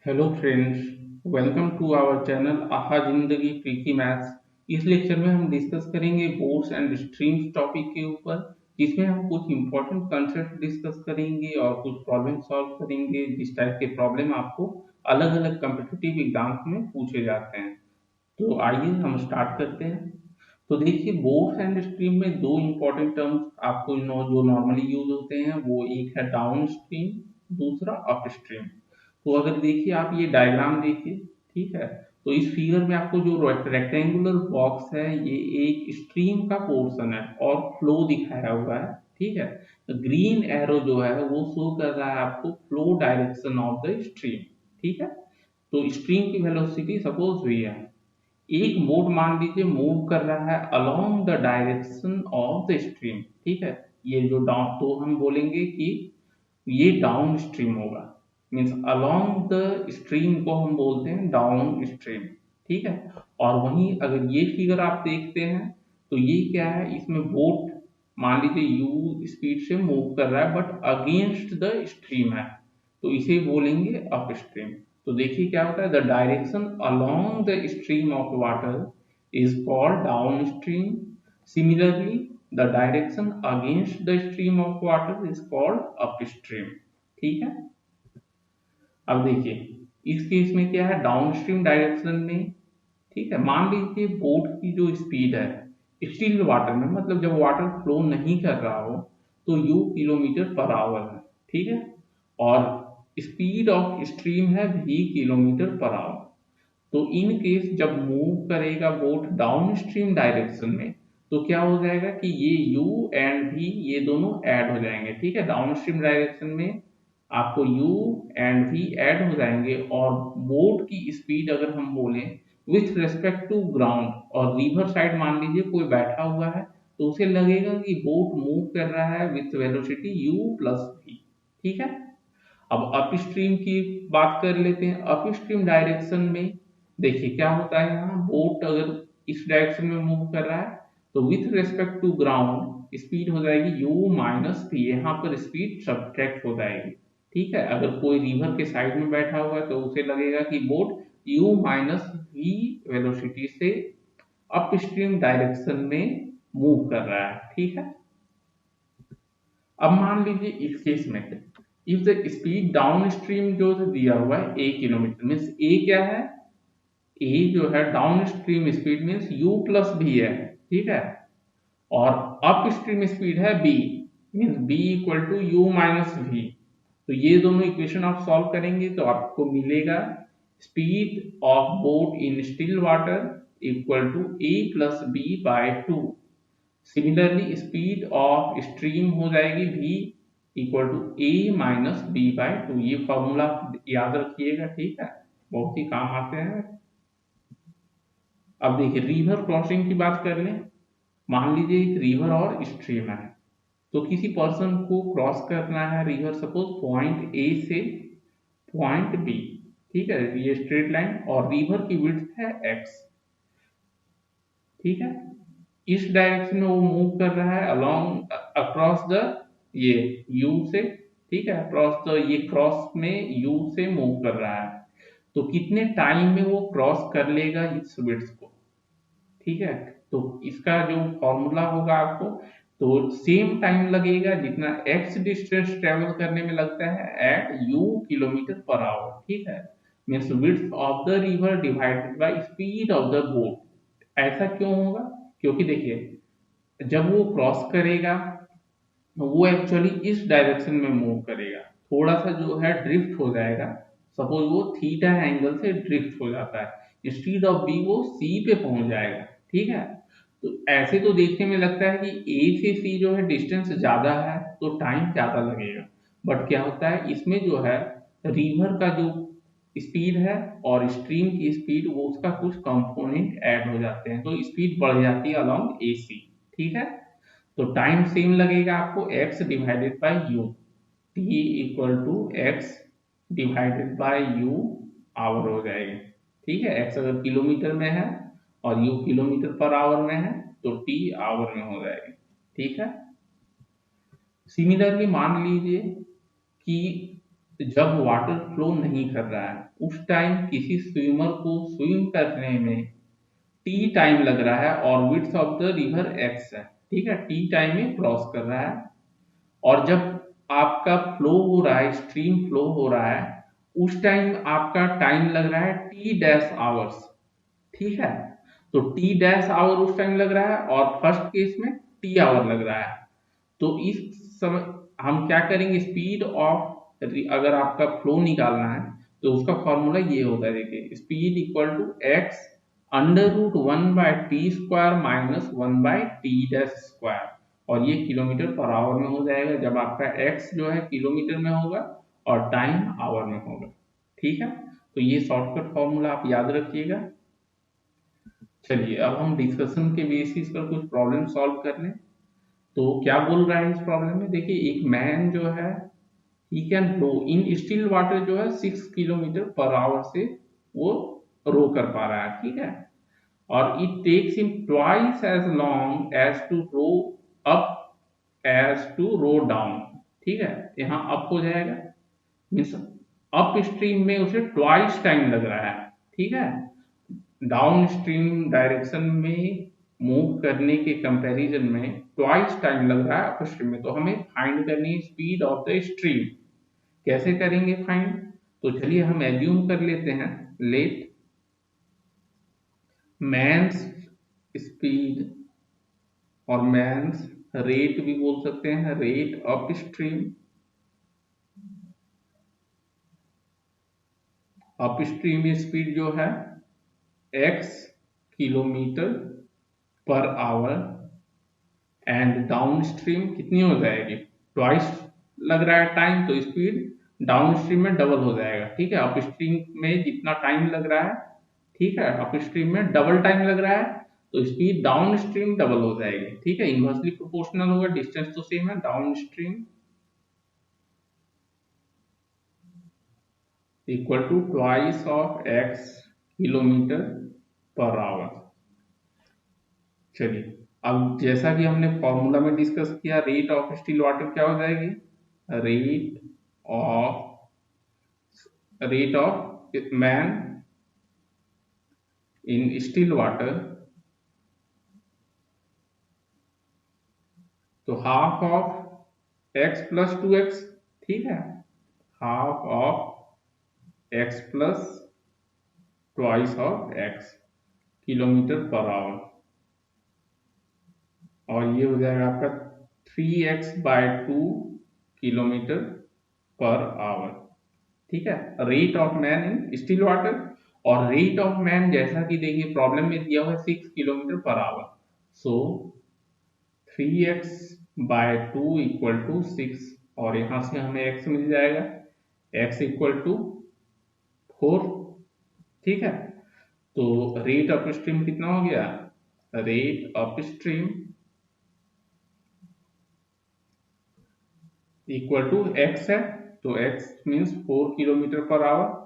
Hello friends, welcome to our channel Aha Zindagi tricky maths. इस lecture में हम डिस्कस करेंगे बोर्ड्स एंड स्ट्रीम्स टॉपिक के ऊपर, जिसमें हम कुछ इंपॉर्टेंट कंसेप्ट डिस्कस करेंगे और कुछ प्रॉब्लम सॉल्व करेंगे। जिस टाइप के प्रॉब्लम आपको अलग अलग कम्पिटिटिव एग्जाम्स में पूछे जाते हैं। तो आइए हम स्टार्ट करते हैं। तो देखिए, बोर्ड्स एंड स्ट्रीम में दो इंपॉर्टेंट टर्म्स आपको जो नॉर्मली यूज होते हैं, वो एक है डाउन स्ट्रीम, दूसरा अप स्ट्रीम। तो अगर देखिए आप ये डायग्राम देखिए, ठीक है। तो इस फिगर में आपको जो रेक्टेंगुलर बॉक्स है, ये एक स्ट्रीम का पोर्शन है और फ्लो दिखाया हुआ है, ठीक है। ग्रीन एरो जो है वो शो कर रहा है आपको flow direction of the stream, ठीक है। तो स्ट्रीम की वेलोसिटी सपोज हुई है, एक बोट मान लीजिए मूव कर रहा है along the direction of the stream, ठीक है। ये जो डाउन, तो हम बोलेंगे कि ये डाउन स्ट्रीम होगा, मीन्स अलोंग द स्ट्रीम को हम बोलते हैं डाउन स्ट्रीम, ठीक है। और वहीं अगर ये फिगर आप देखते हैं, तो ये क्या है, इसमें बोट मान लीजिए यू स्पीड से मूव कर रहा है बट अगेंस्ट द स्ट्रीम है, तो इसे बोलेंगे अप स्ट्रीम। तो देखिए क्या होता है, the direction along the stream of water is called down stream. Similarly the direction against the stream of water is called up stream, ठीक है। अब देखिए, इस केस में क्या है, डाउन स्ट्रीम डायरेक्शन में, ठीक है, मान लीजिए बोट की जो स्पीड है स्टिल वाटर में, मतलब जब वाटर फ्लो नहीं कर रहा हो, तो यू किलोमीटर पर आवर है, ठीक है। और स्पीड ऑफ स्ट्रीम है v किलोमीटर पर आवर। तो इन केस जब मूव करेगा बोट डाउन स्ट्रीम डायरेक्शन में, तो क्या हो जाएगा कि ये u एंड v ये दोनों ऐड हो जाएंगे, ठीक है। डाउन स्ट्रीम डायरेक्शन में आपको u एंड v ऐड हो जाएंगे, और बोट की स्पीड अगर हम बोलें विथ रेस्पेक्ट टू ग्राउंड, और रिवर साइड मान लीजिए कोई बैठा हुआ है, तो उसे लगेगा कि बोट मूव कर रहा है with velocity u plus v, ठीक है। अब अप स्ट्रीम की बात कर लेते हैं। अप स्ट्रीम डायरेक्शन में देखिए क्या होता है, यहाँ बोट अगर इस डायरेक्शन में मूव कर रहा है, तो with respect to ground speed हो जाएगी u माइनस v, यहाँ पर स्पीड सब्ट्रैक्ट हो जाएगी, ठीक है। अगर कोई रिवर के साइड में बैठा हुआ है, तो उसे लगेगा कि boat u minus v velocity से अप स्ट्रीम डायरेक्शन में मूव कर रहा है, ठीक है। अब मान लीजिए इस केस में if the speed down stream जो दिया हुआ है a किलोमीटर, मीन्स a क्या है, a जो है downstream speed means u plus v है, ठीक है। और अप स्ट्रीम स्पीड है b, means b equal to u minus v। तो ये दोनों इक्वेशन आप सॉल्व करेंगे तो आपको मिलेगा speed of boat in still water equal to a plus b by 2। Similarly speed of stream हो जाएगी v equal to A minus B by 2। ये फॉर्मूला याद रखिएगा, ठीक है, बहुत ही काम आते हैं। अब देखिए रिवर क्रॉसिंग की बात कर लें। मान लीजिए एक रिवर और स्ट्रीम है, तो किसी पर्सन को क्रॉस करना है रिवर, सपोज पॉइंट ए से पॉइंट बी, ठीक है, ये स्ट्रेट लाइन, और रिवर की विड्थ है x, ठीक है। इस डायरेक्शन में वो मूव कर रहा है अलोंग अक्रॉस द ये u से, ठीक है, अक्रॉस द ये क्रॉस में u से मूव कर रहा है। तो कितने टाइम में वो क्रॉस कर लेगा इस विड्थ को, ठीक है। तो इसका जो फॉर्मूला होगा आपको, तो सेम टाइम लगेगा जितना x डिस्टेंस ट्रेवल करने में लगता है एट u किलोमीटर पर आवर, ठीक है। Means width of the river divided by speed of the boat. ऐसा क्यों होगा, क्योंकि देखिए जब वो क्रॉस करेगा, वो एक्चुअली इस डायरेक्शन में मूव करेगा, थोड़ा सा जो है ड्रिफ्ट हो जाएगा। सपोज वो थीटा एंगल से ड्रिफ्ट हो जाता है, इंस्टीड ऑफ बी वो सी पे पहुंच जाएगा, ठीक है। तो ऐसे तो देखने में लगता है कि ए से सी जो है डिस्टेंस ज्यादा है, तो टाइम ज्यादा लगेगा। बट क्या होता है इसमें जो है, रिवर का जो स्पीड है और स्ट्रीम की स्पीड, वो उसका कुछ कंपोनेंट ऐड हो जाते हैं, तो स्पीड बढ़ जाती है अलॉन्ग ए सी, ठीक है। तो टाइम सेम लगेगा आपको x divided by u, t equal to x divided by u hour हो जाएगी, ठीक है। x अगर किलोमीटर में है और u किलोमीटर पर आवर में है, तो t आवर में हो जाएगी, ठीक है। सिमिलरली मान लीजिए कि जब वाटर फ्लो नहीं कर रहा है उस टाइम किसी स्विमर को स्विम करने में टी टाइम लग रहा है और width of the river x है, ठीक है, टी टाइम में क्रॉस कर रहा है। और जब आपका फ्लो हो रहा है, स्ट्रीम फ्लो हो रहा है, उस टाइम आपका टाइम लग रहा है टी डैश आवर्स, ठीक है। तो टी डैश आवर उस टाइम लग रहा है और फर्स्ट केस में टी आवर लग रहा है। तो इस समय हम क्या करेंगे, स्पीड ऑफ, अगर आपका फ्लो निकालना है तो उसका फॉर्मूला ये होता है, देखिए, speed equal to x under root 1/t² minus 1/t dash square. और ये किलोमीटर पर आवर में हो जाएगा जब आपका एक्स जो है किलोमीटर में होगा और टाइम आवर में होगा, ठीक है। तो ये शॉर्टकट फॉर्मूला आप याद रखिएगा। चलिए अब हम डिस्कशन के बेसिस पर कुछ प्रॉब्लम सॉल्व कर लें। तो क्या बोल रहा है इस प्रॉब्लम में, देखिए, एक मैन जो है he can row in still water जो है 6 किलोमीटर पर आवर से वो रो कर पा रहा है, ठीक है। और it takes him twice as long as to row up as to row down, ठीक है। यहाँ अप हो जाएगा, मीन्स अप स्ट्रीम में उसे ट्वाइस टाइम लग रहा है, ठीक है। डाउन स्ट्रीम डायरेक्शन में मूव करने के कंपैरिजन में ट्वाइस टाइम लग रहा है अपस्ट्रीम में। तो हमें फाइंड करनी है स्पीड ऑफ द स्ट्रीम। कैसे करेंगे फाइंड, तो चलिए हम एज्यूम कर लेते हैं, लेट मैन्स स्पीड, और मैन्स रेट भी बोल सकते हैं, rate up stream, up stream speed जो है x किलोमीटर पर आवर, एंड डाउन स्ट्रीम कितनी हो जाएगी, ट्वाइस लग रहा है टाइम, तो स्पीड डाउन स्ट्रीम में डबल हो जाएगा, ठीक है। अप स्ट्रीम में जितना टाइम लग रहा है, ठीक है, अप स्ट्रीम में डबल टाइम लग रहा है, तो स्पीड डाउन स्ट्रीम डबल हो जाएगी, ठीक है। इनवर्सली प्रोपोर्शनल होगा, डिस्टेंस तो सेम है, downstream equal to twice of x kilometre पर आवर। चलिए अब जैसा कि हमने फॉर्मूला में डिस्कस किया, रेट ऑफ स्टिल वाटर क्या हो जाएगी, rate of man in still water, तो half of x plus 2x, ठीक है, half of x plus twice of x kilometre पर आवर, और ये हो जाएगा आपका 3x/2 किलोमीटर पर आवर, ठीक है। Rate of man in still water, और रेट ऑफ मैन जैसा कि देखिए प्रॉब्लम में दिया हुआ है 6 kilometre per hour, so 3x/2 equal to 6, और यहां से हमें x मिल जाएगा, x इक्वल टू 4, ठीक है। तो रेट ऑफ स्ट्रीम कितना हो गया, rate of stream equal to x है, तो x मीन्स 4 किलोमीटर पर hour,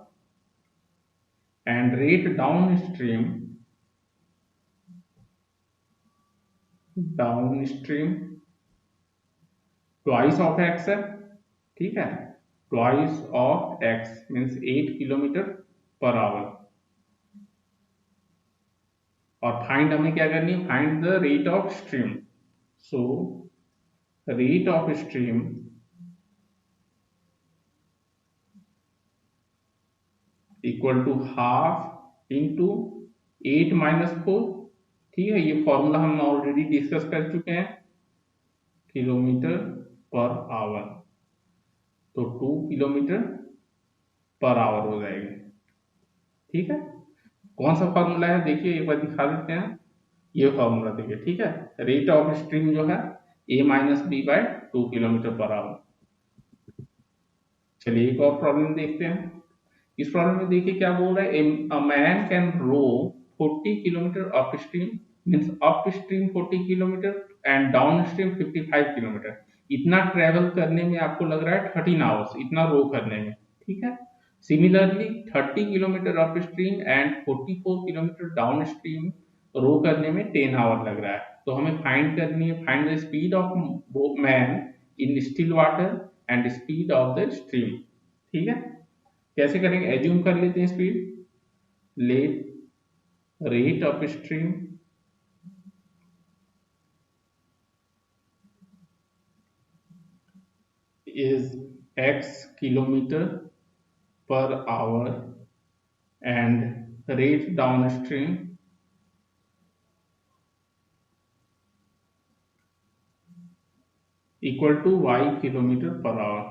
and rate downstream twice of x है, ठीक है, twice of x means 8 kilometre पर आवर। और फाइंड हमें क्या करनी है, find the rate of stream, so rate of stream equal to half into 8 - 4, ठीक है। ये फॉर्मूला हम ऑलरेडी डिस्कस कर चुके हैं, किलोमीटर पर आवर, तो 2 किलोमीटर पर आवर हो जाएगी, ठीक है। कौन सा फॉर्मूला है, देखिए एक बार दिखा देते हैं, ये फॉर्मूला देखिए, ठीक है। रेट ऑफ स्ट्रीम जो है a-b/2 किलोमीटर पर आवर। चलिए एक और प्रॉब्लम देखते हैं। इस प्रॉब्लम में देखिए क्या बोल रहा है, a man can row 40 kilometre upstream, means upstream 40 kilometre and downstream 55 kilometre. इतना ट्रेवल करने में आपको लग रहा है 13 आवर्स, इतना रो करने में, ठीक है। Similarly 30 kilometre upstream and 44 kilometre downstream row करने में 10 आवर लग रहा है। तो हमें फाइंड करनी है, find the speed of man in still water and speed of the stream, ठीक है, कैसे करेंगे, एज्यूम कर लेते हैं speed, let rate of stream is x kilometer per hour and rate downstream equal to y kilometre पर hour.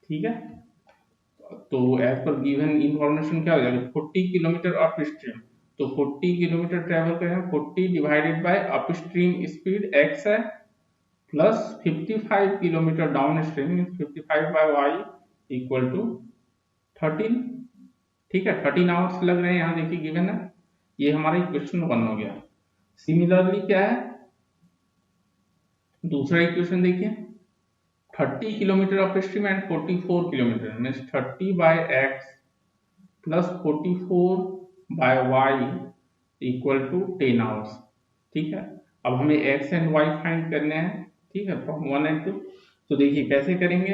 ठीक है, तो एज पर गिवन इंफॉर्मेशन क्या हो जाएगा, 40 किलोमीटर अप स्ट्रीम, तो 40 किलोमीटर ट्रेवल करें, 40 divided by upstream speed x है, plus 55 kilometre downstream 55 by y equal to 13। ठीक है, 13 आवर्स लग रहे हैं, यहाँ देखिए गिवन है, ये हमारा इक्वेशन 1 हो गया। सिमिलरली क्या है, दूसरा इक्वेशन देखिए, 30 kilometre of stream and 44 kilometre means 30 by x plus 44 by y equal to 10 hours. ठीक है, अब हमें एक्स एंड वाई फाइंड करने हैं। ठीक है, फ्रॉम 1 एंड 2, तो देखिए कैसे करेंगे,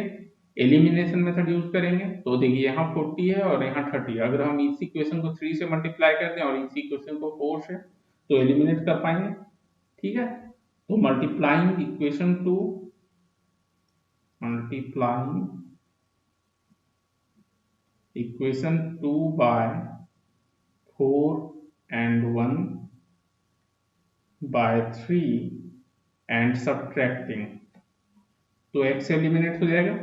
एलिमिनेशन मेथड यूज करेंगे। तो देखिए यहाँ 40 है और यहाँ 30 है, अगर हम इस इक्वेशन को 3 से मल्टीप्लाई करते हैं और इस इक्वेशन को 4 से, तो एलिमिनेट कर पाएंगे। ठीक है, तो multiplying equation 2, multiplying equation 2 by 4 and 1 by 3 and subtracting, तो x एलिमिनेट हो जाएगा,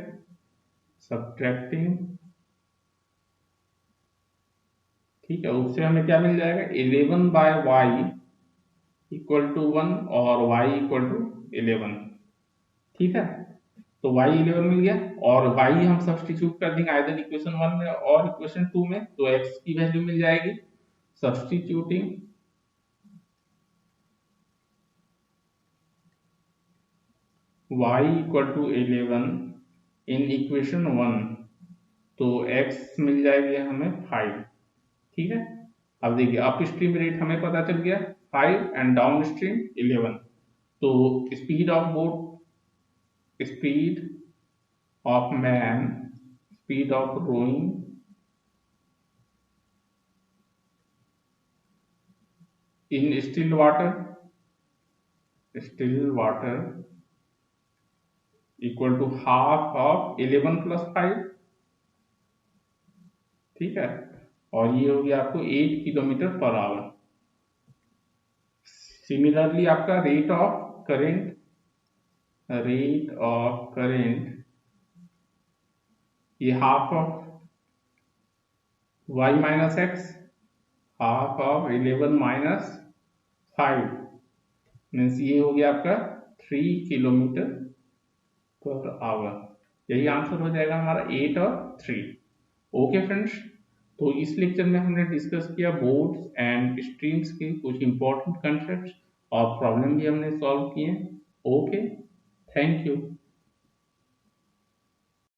सब्ट्रैक्टिंग। ठीक है, उससे हमें क्या मिल जाएगा, 11 बाय वाई इक्वल टू 1 और y इक्वल टू 11। ठीक है, तो y 11 मिल गया और y हम सब्सटीट्यूट कर देंगे आइदर इक्वेशन 1 में और इक्वेशन 2 में, तो x की वैल्यू मिल जाएगी substituting y equal to 11 in equation 1, तो x मिल जाएगी हमें 5। ठीक है, अब देखिए अप स्ट्रीम रेट हमें पता चल गया 5 एंड डाउन स्ट्रीम 11, तो speed of boat, speed of man, speed of rowing in still water equal to half of 11 plus 5। ठीक है, और ये हो गया आपको 8 किलोमीटर पर आवर। सिमिलरली आपका रेट ऑफ करेंट ये half of y minus x, half of 11 minus 5 means ये हो गया आपका 3 किलोमीटर पर आवर। यही आंसर हो जाएगा हमारा 8 और 3। ओके फ्रेंड्स, तो इस लेक्चर में हमने डिस्कस किया बोर्ड्स एंड स्ट्रीम्स के कुछ इंपॉर्टेंट कंसेप्ट और प्रॉब्लम भी हमने सॉल्व किए। Okay, thank you.